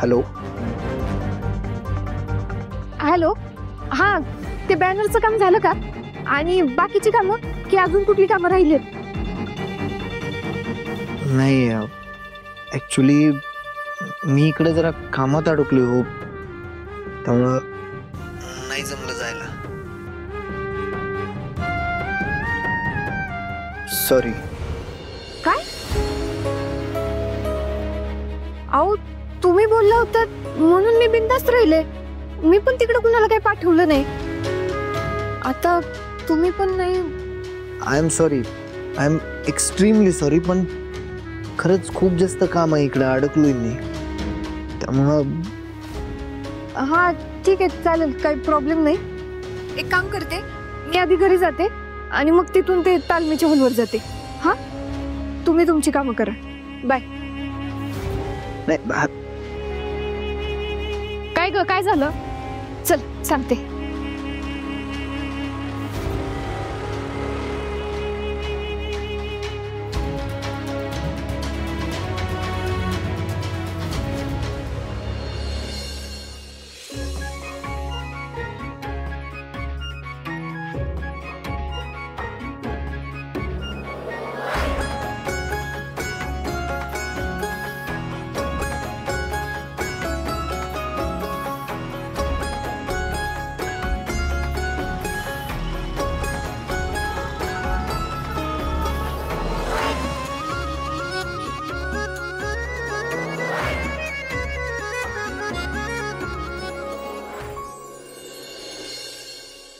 Hello hello, हा ते बॅनरचं काम झालं का? आणि बाकीची कामं की अजून कुठली कामं राहिलीत? नाही ॲक्च्युली मी इकडे जरा कामात अडकलो हो, त्यामुळं नाही जमलं जायला. सॉरी. काय? अहो तुम्ही बोलला होता म्हणून मी बिनधास्त राहिले. मी पण तिकडे कुणाला काही पाठवलं नाही. आता तुम्ही पण नाही. I am sorry, I am extremely sorry, पण खरंच खूप जास्त काम आहे इकडे, अडकलोय मी, त्यामुळं. हा ठीक आहे, चालेल, काही प्रॉब्लेम नाही. एक काम करते, मी आधी घरी जाते आणि मग तिथून ते तालमीच्या हॉलवर जाते. हा, तुम्ही तुमची कामं करा. बाय. काय ग, काय झालं? चल सांगते.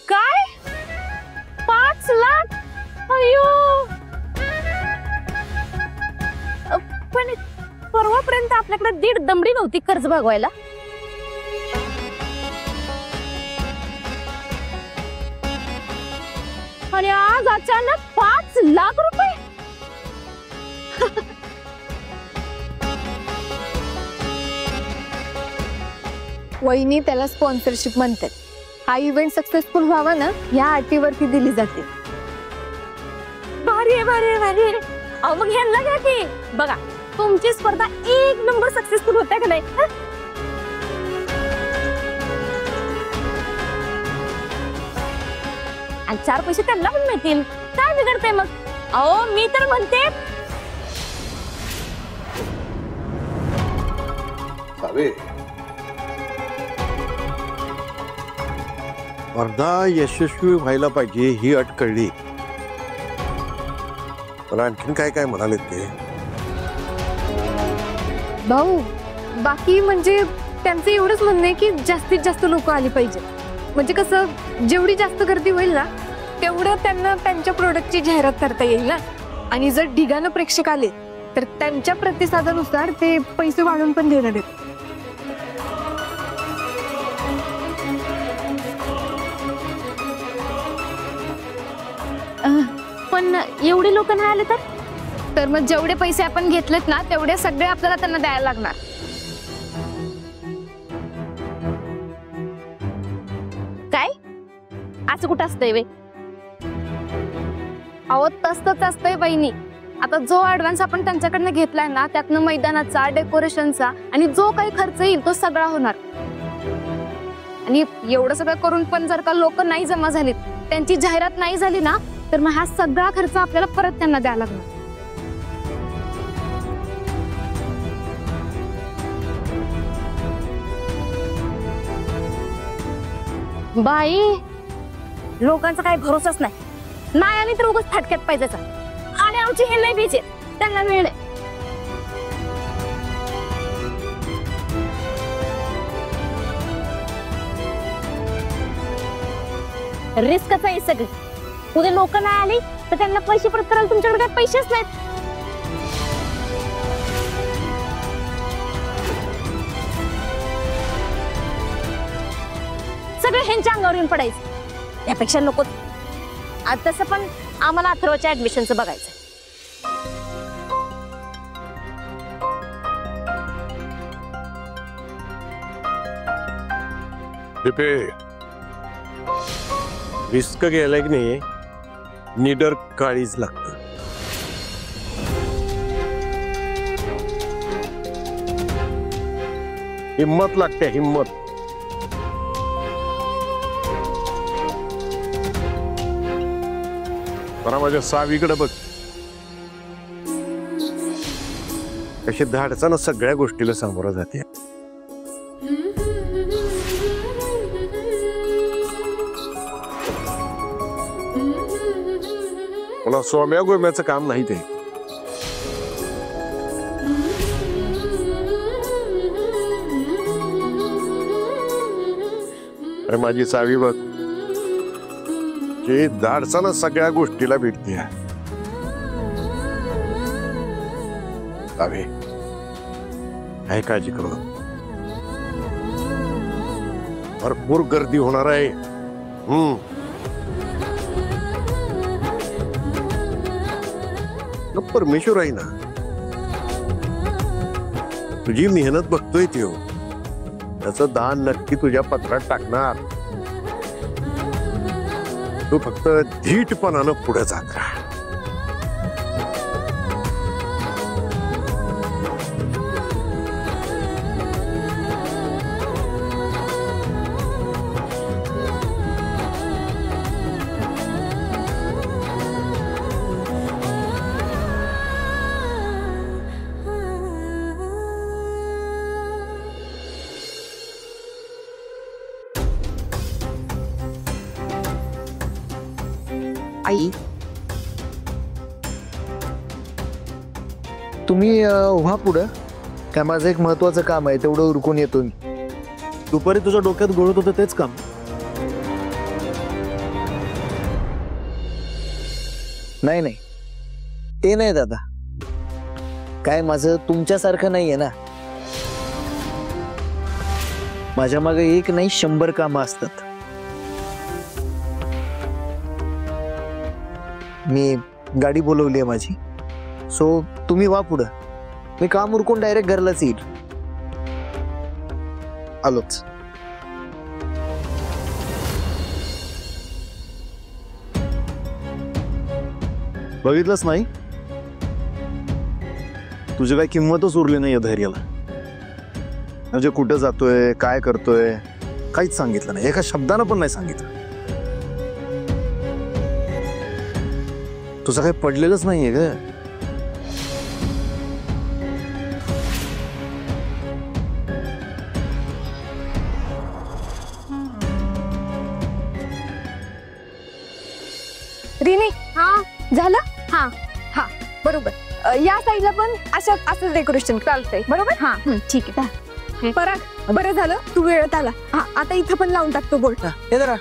काय? 5 लाख? अयो, पण परवापर्यंत आपल्याकडे 1.5 दमडी नव्हती कर्ज भागवायला. आणि आज अचानक 5 लाख रुपये. वहिनी, त्याला स्पॉन्सरशिप म्हणतात. हा इव्हेंट सक्सेसफुल व्हावा ना, या अटीवरती दिली जाते. भारी आहे, भारी आहे, भारी आहे. अहो मग ह्यांना घ्या की. बघा, तुमची स्पर्धा 1 नंबर सक्सेसफुल होते का नाही? आणि 4 पैसे त्यांना पण मिळतील. काय बिघडते मग? अहो मी तर म्हणते स्पर्धा यशस्वी व्हायला पाहिजे ही अट कळली. मला आणखीन काय काय म्हणाले ते? भाऊ, बाकी म्हणजे त्यांचं एवढंच म्हणणं आहे की जास्तीत जास्त लोक आली पाहिजे. म्हणजे कसं, जेवढी जास्त गर्दी होईल ना, तेवढं त्यांना त्यांच्या प्रोडक्टची जाहिरात करता येईल ना. आणि जर ढिगानं प्रेक्षक आले तर त्यांच्या प्रतिसादानुसार ते पैसे वाढवून पण देणार आहेत. पण एवढे लोक नाही आले तर मग जेवढे पैसे आपण घेतलेत ना, तेवढे सगळे आपल्याला त्यांना द्यायला लागणार. काय असं कुठं असतंय वे? अहो तसंच असतंय बहिणी. आता जो ऍडव्हान्स आपण त्यांच्याकडनं घेतलाय ना, त्यातनं मैदानाचा, डेकोरेशनचा आणि जो काही खर्च येईल तो सगळा होणार. आणि एवढं सगळं करून पण जर का लोक नाही जमा झालीत, त्यांची जाहिरात नाही झाली ना, तर मग हा सगळा खर्च आपल्याला परत त्यांना द्यायला लागणार. बाई, लोकांचा काही भरोसाच नाही आणि तर उगाच फाटक्यात पाहिजे. आणि आमची हे नाही पाहिजे, त्यांना वेळ आहे. रिस्कच आहे सगळी. उद्या लोक नाही आली तर त्यांना पैसे परत करायला तुमच्याकडे काही पैसेच नाहीत. सगळं ह्यांच्या अंगावर येऊन पडायचं, त्यापेक्षा नको. आता तसं पण आम्हाला अथर्वच्या ऍडमिशनचं बघायचं. रिस्क घ्यायला की नाही, निडर काळीच लागतं. हिम्मत लागते, हिम्मत. जरा माझ्या सावीकडे बघ, कशी धाडसानं सगळ्या गोष्टीला सामोरं जाते. मला सोम्या गोम्याचं काम नाही ते. अरे माझी सावी बघ, की धाडसानं सगळ्या गोष्टीला भेटते. सावी, काय काळजी करू, भरपूर गर्दी होणार आहे. परमेश्वर आहे ना, तुझी मेहनत बघतोय तो, त्याचं दान नक्की तुझ्या पत्रात टाकणार. तू फक्त धीटपणानं पुढे जात राहा. आई, तुम्ही व्हा पुढं. काय माझं एक महत्वाचं काम आहे, तेवढं उरकून येतो मी. दुपारी तुझ्या डोक्यात घोळत होतं तेच काम. नाही नाही, ते नाही दादा. काय माझं तुमच्यासारखं नाहीये ना. माझ्या मागे एक नाही 100 कामं असतात. मी गाडी बोलवली आहे माझी, सो तुम्ही वा पुढं. मी काम उरकून डायरेक्ट घरलाच येईल. आलोच. बघितलंच नाही, तुझी काही किंमतच उरली नाही या धैर्याला. म्हणजे कुठं जातोय, काय करतोय, काहीच सांगितलं नाही. एका शब्दानं पण नाही सांगितलं. तुझं काही पडलेलंच नाहीये ग. रिनी, हा झालं. हा हा बरोबर. या साईडला पण असं डेकोरेशन चालतंय. बरोबर. हा ठीक आहे. पराग, बरं झालं तू वेळेत आला. हा आता इथं पण लावून टाकतो बोर्ड. हे जरा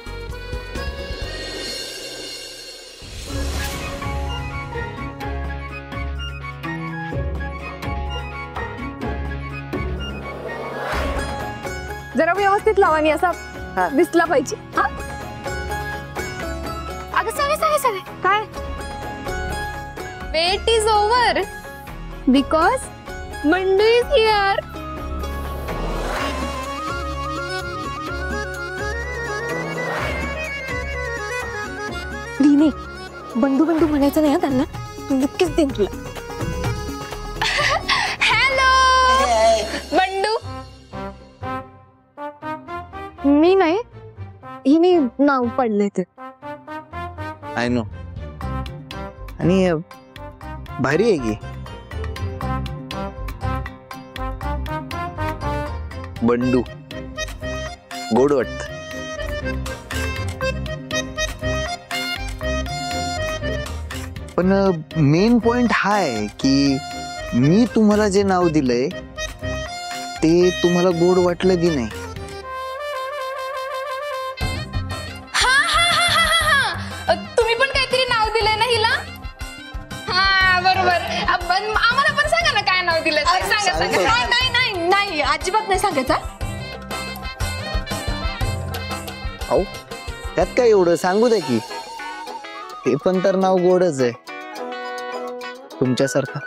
जरा व्यवस्थित लावा आणि असा दिसला पाहिजे. हा अगं सांगे काय. Wait is over because Mandu is here. रिने, बंडू बंडू म्हणायचं नाही त्यांना. नक्कीच देईन तुला. हॅलो बंडू. मी नाही, हिने नाव पडले ते. I know. आणि भारी आहे की. बंडू गोड वाटत. पण मेन पॉइंट हा आहे की मी तुम्हाला जे नाव दिलंय ते तुम्हाला गोड वाटलं की नाही. तुम्ही पण काहीतरी नाव दिलंय ना हिला. हा बरोबर. आम्हाला पण सांगा ना काय नाव दिलंय. सांगा. नाही नाही अजिबात नाही सांगायचं. अहो त्यात काय एवढं, सांगू द्या की. ते पण तर नाव गोडच आहे तुमच्यासारखं.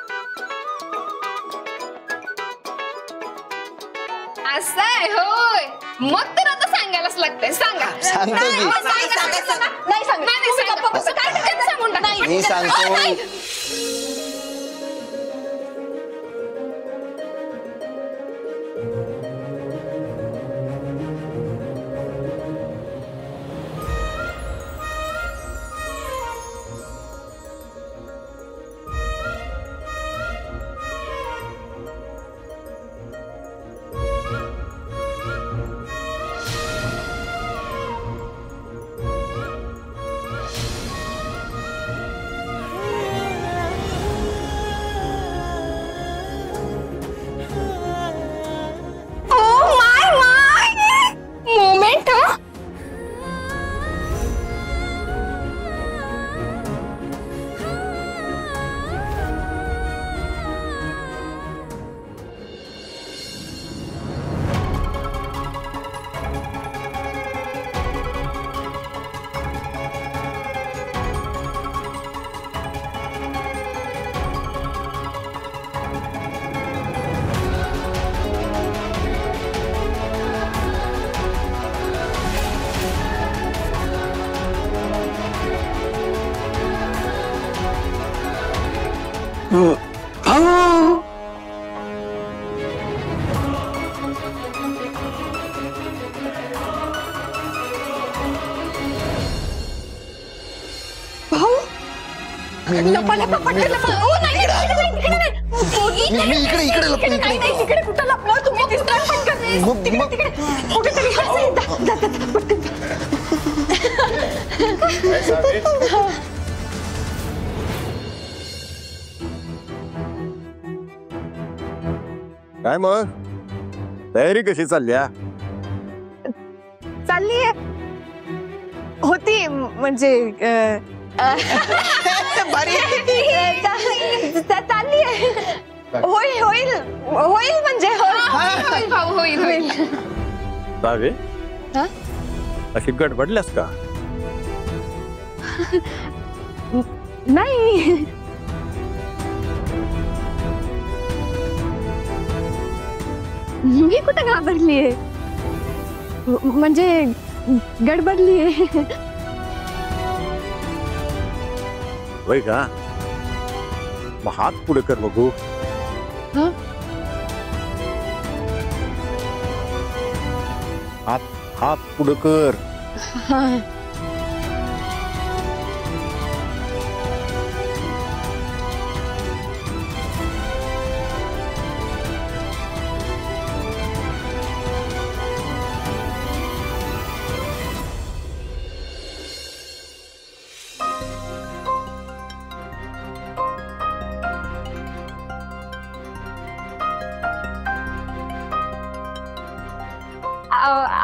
असं आहे होय. मग तर आता सांगायलाच लागतंय. सांगा. सांगतो की. नाही सांगून टाका. मी सांगतो. लपा लपा पटकन लपा. ओ, नाही, तिकडे नाही. मी इकडे लपतो, तिकडे नाही, नाही, तिकडे कुठं लपला तुम्ही? दिसताय पटकन. तिकडे कुठेतरी जा, पटकन. काय मग तयारी कशी चालल्या? चालली होती म्हणजे चालली होईल होईल होईल म्हणजे होईल होईल. सावे हा? अशी गडबडल्यास का? नाही मी कुठं घाबरलीये म्हणजे गडबडलीये. होय का? मग हात पुढे कर बघू. हं? हात पुढे कर.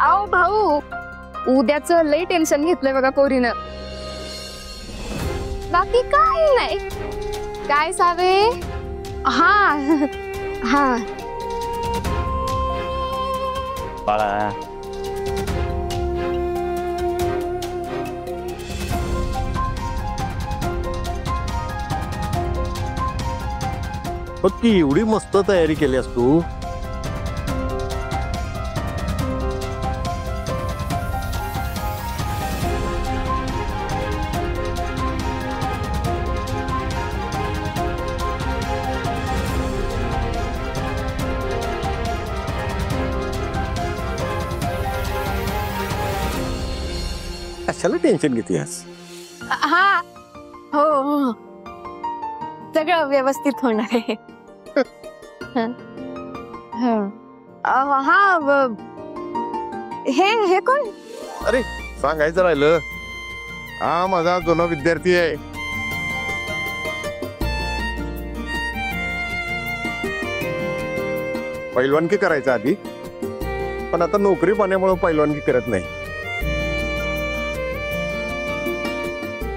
आओ भाऊ, उद्याच लई टेन्शन घेतलंय बघा पोरीनं. बाकी काय नाही. काय सावे? हा हा बाळा की एवढी मस्त तयारी केलीस तू. कशाला टेन्शन घेतेस? हा हो हो. सगळं व्यवस्थित होणार आहे. हा हे कोण? अरे सांगायचं राहिलं, हा माझा जुना विद्यार्थी आहे. पैलवानकी करायचा आधी, पण आता नोकरी पाण्यामुळे पैलवानकी करत नाही.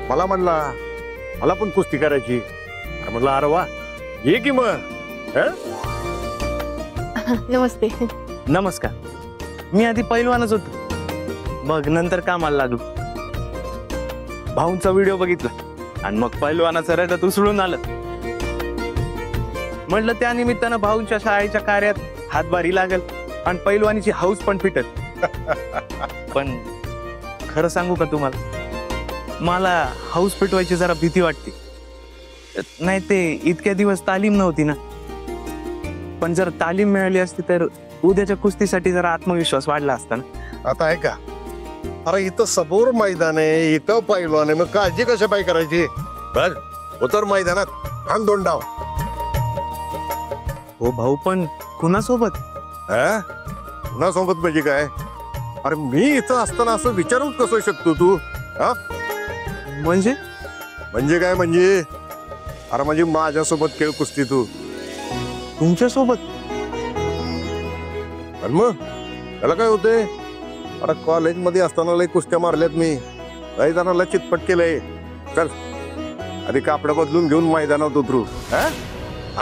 मला म्हणला मला पण कुस्ती करायची. म्हणलं अरे वा, ये की मग. नमस्ते. नमस्कार. मी आधी पैलवानच होतो, मग नंतर कामाला लागलो. भाऊंचा व्हिडिओ बघितला आणि मग पैलवानाचं रडत उसळून आलं. म्हटलं त्या निमित्तानं भाऊंच्या शाळेच्या कार्यात हातभारी लागल आणि पैलवानीची हौस पण फिटल. पण खरं सांगू का तुम्हाला, मला हौस फिटवायची जरा भीती वाटते. नाही ते इतक्या दिवस तालीम नव्हती ना. पण जर तालीम मिळाली असती तर उद्याच्या कुस्तीसाठी जरा आत्मविश्वास वाढला असता ना. आता आहे का? अरे इथं समोर मैदान आहे, इथं पैलवान आहे, मग काळजी कशा पाय करायची? बस उतर मैदानात आणि 2 डाव. हो भाऊ, पण कुणासोबत? कुणासोबत म्हणजे काय? अरे मी इथं असताना असं विचारून कसं शकतो तू? हा म्हणजे म्हणजे काय म्हणजे? अरे म्हणजे माझ्यासोबत खेळ कुस्ती तू. तुमच्यासोबत? आणि मग त्याला काय होते? अरे कॉलेजमध्ये असताना लय कुस्त्या मारल्यात मी, काही जणांना चितपट केलंय. चल आधी कापडं बदलून घेऊन मैदानात उतरू.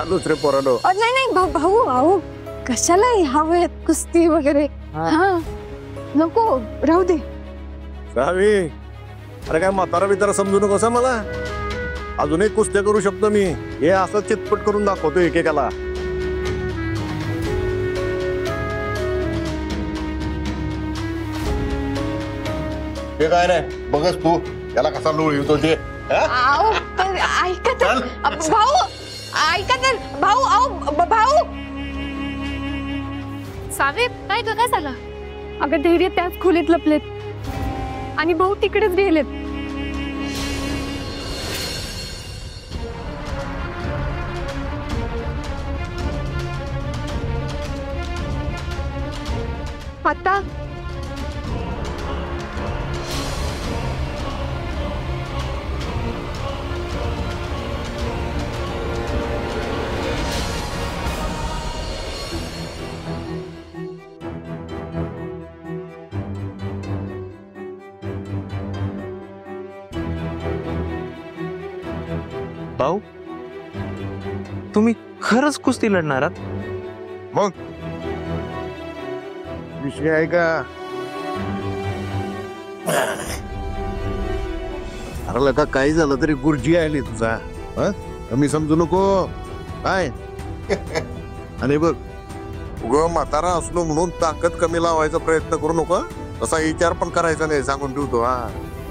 आलोच रे पोरानो. नाही नाही भाऊ, अहो कशाला हवं कुस्ती वगैरे? हा नको, राहू दे. सावी, अरे काय म्हातारा बितारा समजू नकोस मला. अजूनही कुस्त्या करू शकतो मी. हे असं चितपट करून दाखवतो एकेकाला. ते काय नाही बघच तू, त्याला कसा लोळ येतो ते. अहो, पण ऐका तर. भाऊ ऐका तर भाऊ, अहो भाऊ. सावे काय ग, काय झालं? अगं धैर्य त्याच खोलीत लपलेत आणि भाऊ तिकडेच गेलेत. आता भाऊ तुम्ही खरंच कुस्ती लढणार आहात? मग विषय आहे का? अरे लका काही झालं तरी गुरुजी आली तुझा, कमी समजू नको काय. आणि बघ उग म्हातारा असलो म्हणून ताकद कमी लावायचा प्रयत्न करू नको. तसा विचार पण करायचा नाही, सांगून ठेवतो. हा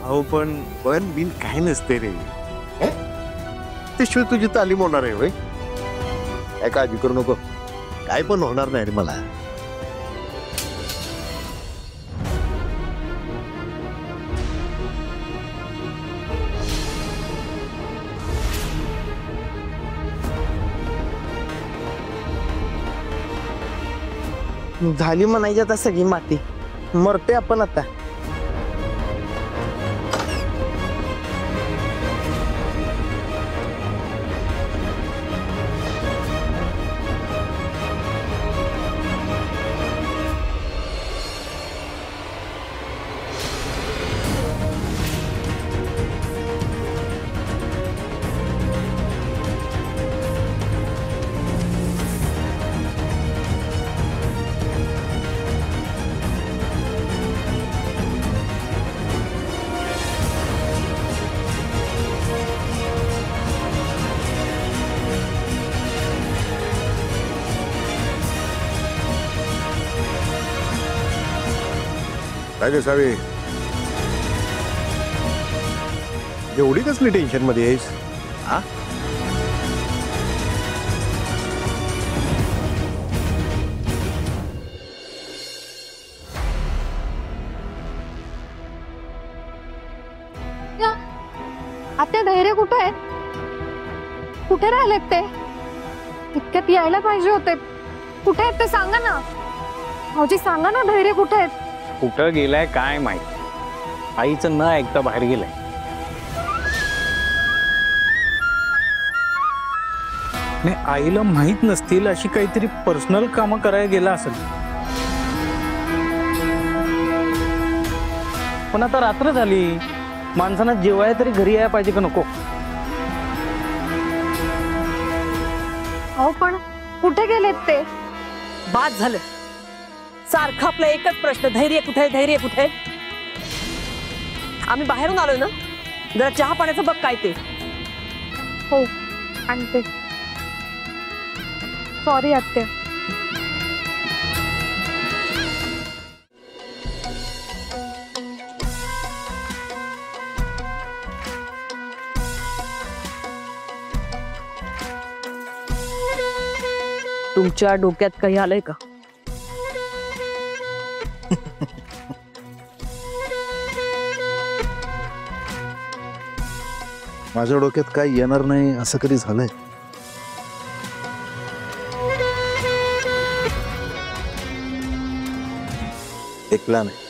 अहो पण पण बिन काय नसते रे, त्याशिवाय तुझी तालीम होणार आहे होय. काय काळजी करू नको, काय पण होणार नाही रे मला. झाली म्हणायची आता सगळी माती, मरते आपण आता. काय रे सावे, एवढी कसली टेन्शन मध्ये आहेस? हा आता धैर्य कुठे आहेत? कुठे राहिलेत ते? इतक्यात यायला पाहिजे होते. कुठे आहेत ते सांगा ना. भाऊजी सांगा ना, धैर्य कुठे आहेत? कुठं गेलाय काय माहित, आईचं न ऐकता बाहेर गेलाय. नाही, आईला माहित नसतील अशी काहीतरी पर्सनल कामं करायला गेला असेल. पण आता रात्र झाली, माणसांना जेवायला तरी घरी यायला पाहिजे का नको? अहो पण कुठे गेलेत ते? बाद झालं. सारखा आपला एकच प्रश्न, धैर्य कुठे, धैर्य कुठे? आम्ही बाहेरून आलोय ना, जरा चहा पाण्याचं बघ काय ते. हो आणते. सॉरी आत्या. तुमच्या डोक्यात काही आलंय का? माझ्या डोक्यात काय येणार नाही असं कधी झालंय? एक प्लॅन आहे.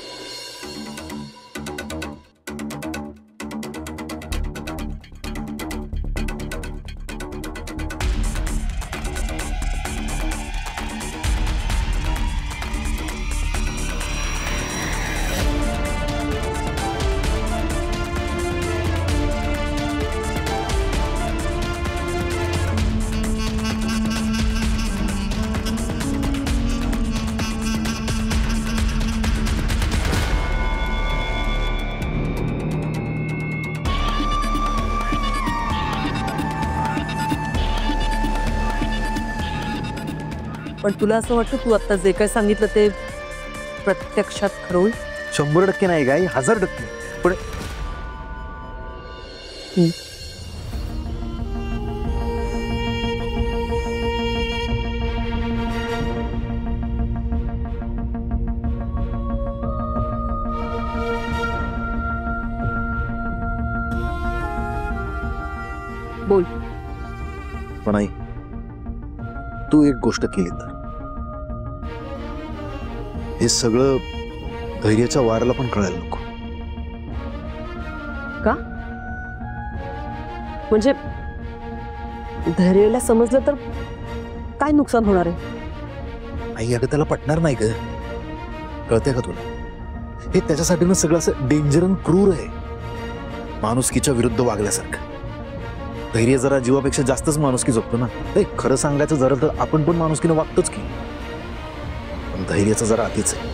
पण तुला असं वाटतं तू आता जे काय सांगितलं ते प्रत्यक्षात खरं होईल? 100% नाही काय, 1000%. पण बोल. पण आई, तू एक गोष्ट केली तर हे सगळं धैर्याच्या वाऱ्याला पण कळायला नको. का? म्हणजे धैर्याला समजलं तर काय नुकसान होणार आहे? आई, अगं त्याला पटणार नाही ग. कळते का तुला? हे त्याच्यासाठी ना सगळं असं डेंजर आणि क्रूर आहे, माणुसकीच्या विरुद्ध वागल्यासारखं. धैर्य जरा जीवापेक्षा जास्तच माणुसकी जपतो ना. हे खरं सांगायचं जरा तर आपण पण माणुसकीनं वागतोच की, पण धैर्याचं जरा अतिच आहे.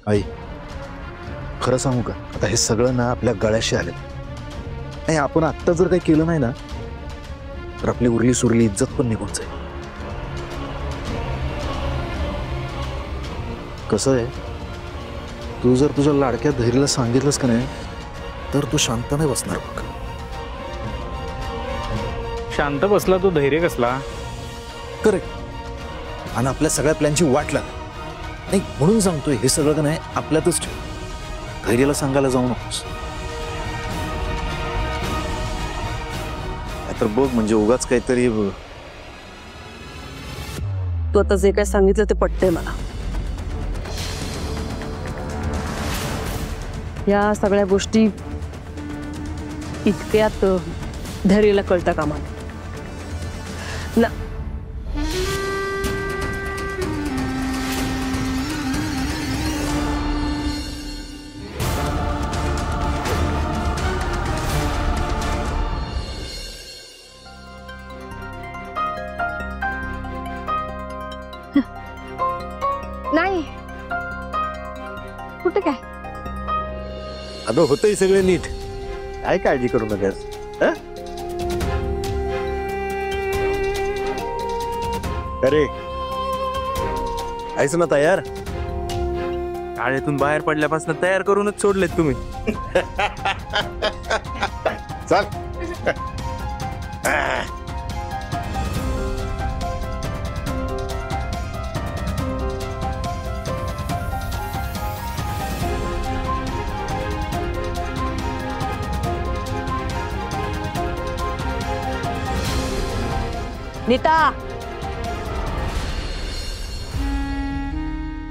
आई, खरं सांगू का, आता हे सगळं ना आपल्या गळ्याशी आलं नाही. आपण आत्ता जर काही केलं नाही ना तर आपली उरली सुरली इज्जत पण निघून जाईल. कसं आहे, तू जर तुझ्या लाडक्या धैर्याला सांगितलंस का नाही तर तू शांत नाही बसणार बघ. शांत बसला तो धैर्य कसला? करेक्ट. आणि आपल्या सगळ्या प्लॅनची वाट लाग नाही म्हणून सांगतोय, हे सगळं का नाही आपल्यातच ठेव. धैर्याला सांगायला जाऊ नकोस. तर बघ, म्हणजे उगाच काहीतरी. तू आता जे काय सांगितलं ते पटतंय मला. या सगळ्या गोष्टी इतक्यात धैर्याला कळता कामा ना. नाही कुठे काय. अगं होतंय सगळे नीट, काय काळजी करू नकास. अरे आहेस ना तयार? शाळेतून बाहेर पडल्यापासून तयार करूनच सोडलेत तुम्ही. चल. नीता,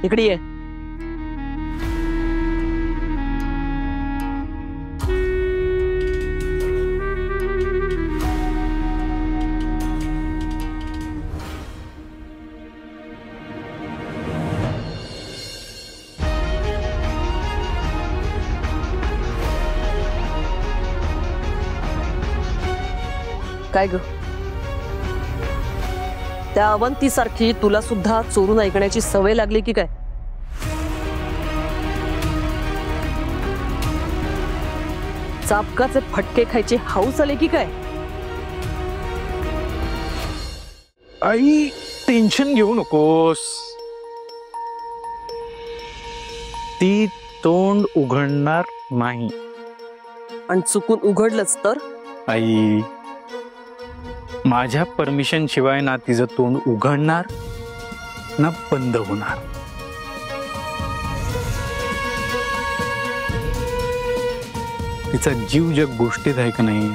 इकडे ये. काय ग, त्या अवंतीसारखी तुला सुद्धा चोरून ऐकण्याची सवय लागली की काय? चापकाचे फटके खायची हौस आली की काय? आई, टेन्शन घेऊ नकोस. ती तोंड उघडणार नाही. आणि चुकून उघडलंच तर? आई, माझ्या परमिशन शिवाय ना तिचं तोंड उघडणार ना बंद होणार. तिचा जीव जग गोष्टीत आहे का नाही,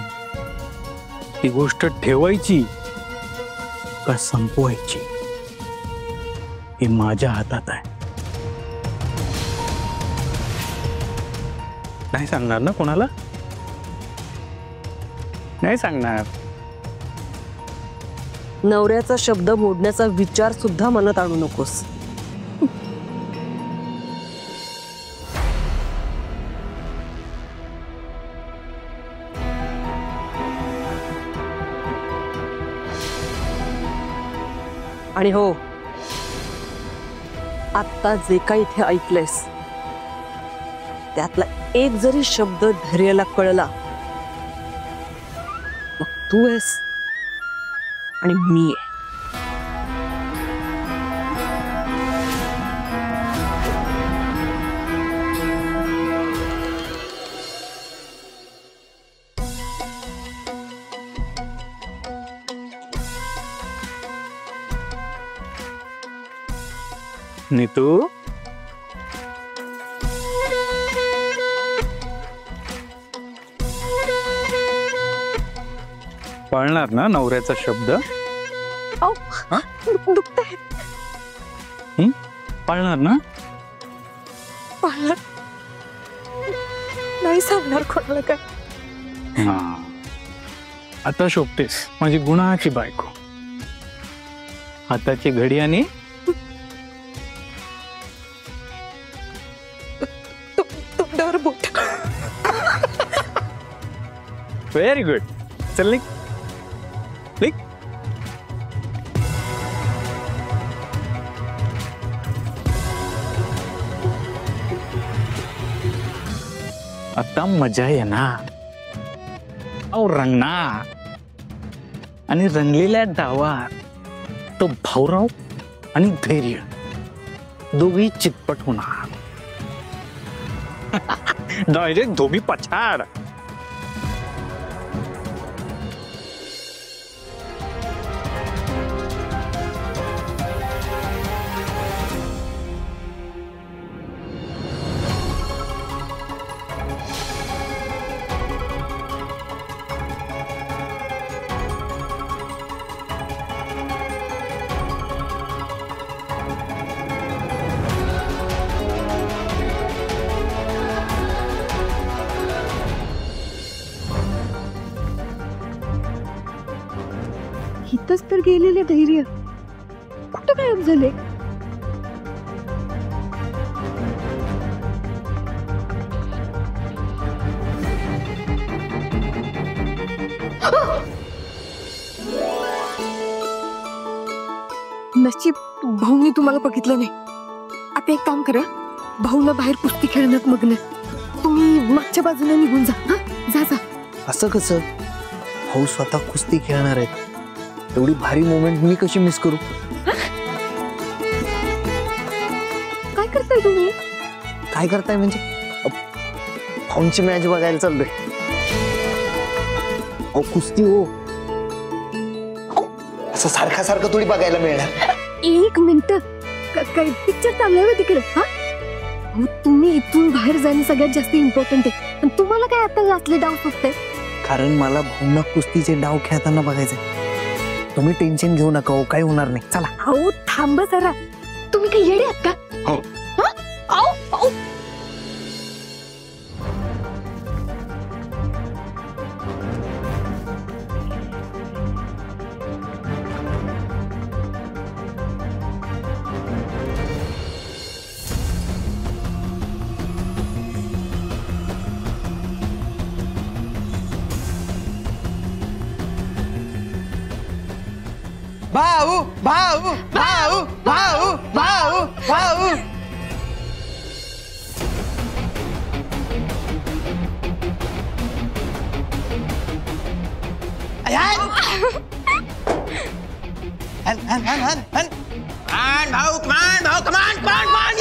ती गोष्ट ठेवायची का संपवायची हे माझ्या हातात आहे. नाही सांगणार ना कोणाला? नाही सांगणार. नवऱ्याचा शब्द मोडण्याचा विचार सुद्धा मनात आणू नकोस. आणि हो, आता जे काही इथे ऐकलंयस त्यातला एक जरी शब्द धैर्याला कळला मग तू आहेस आणि मी आहे. नीतू, पाळणार ना नवऱ्याचा शब्द? दुखतंय. पाळणार ना? पाळलं नाही सांगणार कोणाला काय. हा. आता शोभतेस माझी गुणाची बायको. हाताची घडी आणि तोंडावर बोट. Very good. चल निघ. निघ. आता मजा येणार. अहो रंगणार. आणि रंगलेल्या डावात तो भाऊराव आणि धैर्य दोघी चितपट होणार. डायरेक्ट दोघी पछाड. इथंच तर गेलेले धैर्य कुठं गायब झाले? नशीब भाऊनी तुम्हाला बघितलं नाही. आता एक काम करा, भाऊला बाहेर कुस्ती खेळण्यात मग्न. तुम्ही मागच्या बाजूने निघून जा. हा जा जा. असं कसं? भाऊ स्वतः कुस्ती खेळणार आहेत. एवढी भारी मोमेंट मी कशी मिस करू? काय करताय तुम्ही? काय करताय म्हणजे? भाऊंची मॅच बघायला चाललोय. अहो कुस्ती हो. असं सारखा सारखं थोडी बघायला मिळणार. एक मिनिट, काय पिक्चर चाललाय तिकडे? हा तुम्ही इथून बाहेर जाणं सगळ्यात जास्त इम्पॉर्टंट आहे. पण तुम्हाला काय आता असले डाव सुटते? कारण मला भाऊंना कुस्तीचे डाव खेळताना बघायचे. तुम्ही टेन्शन घेऊ नका हो, काय होणार नाही. चला. अहो थांबा जरा. तुम्ही काही येडे आहात का? हो. आओ आओ. भाऊ भाऊ भाऊ भाऊ भाऊ भाऊ. भाऊ कमान भाऊ कमान कमान कमान.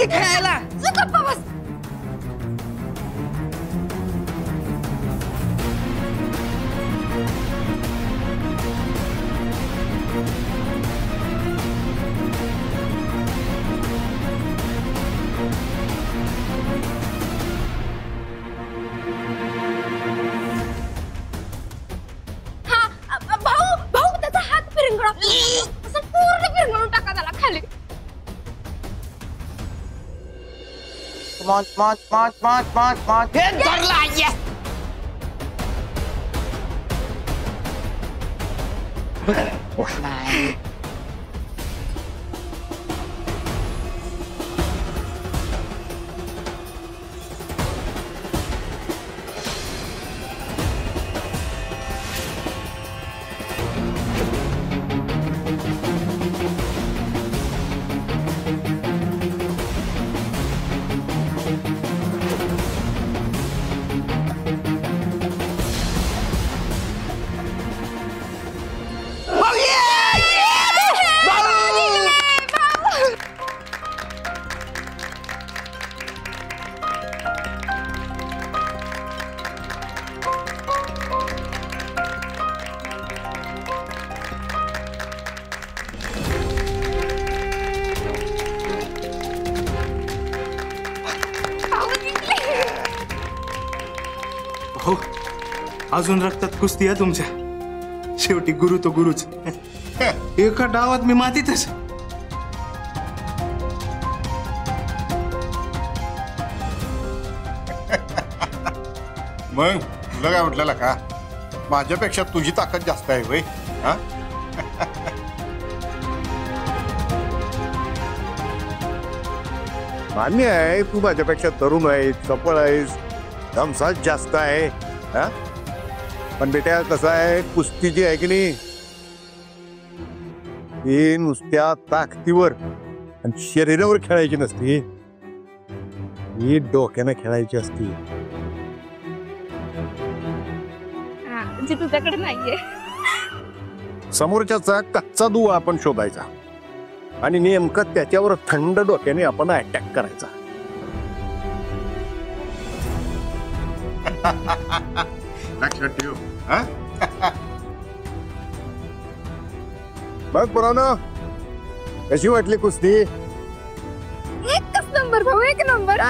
खेळायला मौत मौत मौत मौत मौत मौत. हे धरला. येस. नाही. अजून रक्तात कुस्ती आहे तुमच्या. शेवटी गुरु तो गुरुच. एका डावात मी मातीतच. मग तुला काय म्हटलं का माझ्यापेक्षा तुझी ताकद जास्त आहे वय. हा मान्य आहे, तू माझ्यापेक्षा तरुण आहेस, चपळ आहेस, दमसाज जास्त आहे. हा पण बेटा कसं आहे, कुस्ती जी आहे की नाही ही नुसत्या ताकदीवर आणि शरीरावर खेळायची नसती, ही डोक्यानं खेळायची असती. जे तुझ्याकडे नाहीये. समोरच्याचा कच्चा दुवा आपण शोधायचा आणि नेमका त्याच्यावर थंड डोक्याने आपण अटॅक करायचा. लक्षात ठेव. बघ पुराणं, कशी वाटली कुस्ती? एकच नंबर भाऊ, एक नंबर.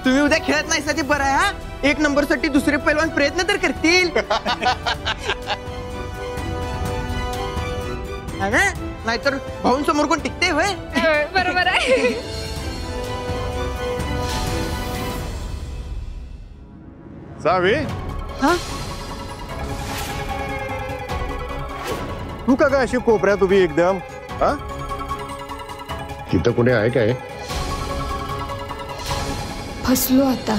तुम्ही उद्या खेळत नाही ते बरं आहे. हा, एक नंबर साठी दुसरे पैलवान प्रयत्न तर करतील. नाहीतर भाऊंसमोर कोण टिकते होय. बरोबर आहे. सावे, तू का अशी कोपऱ्यात उभी एकदम? हा तिथं कोणी आहे काय? फसलो आता.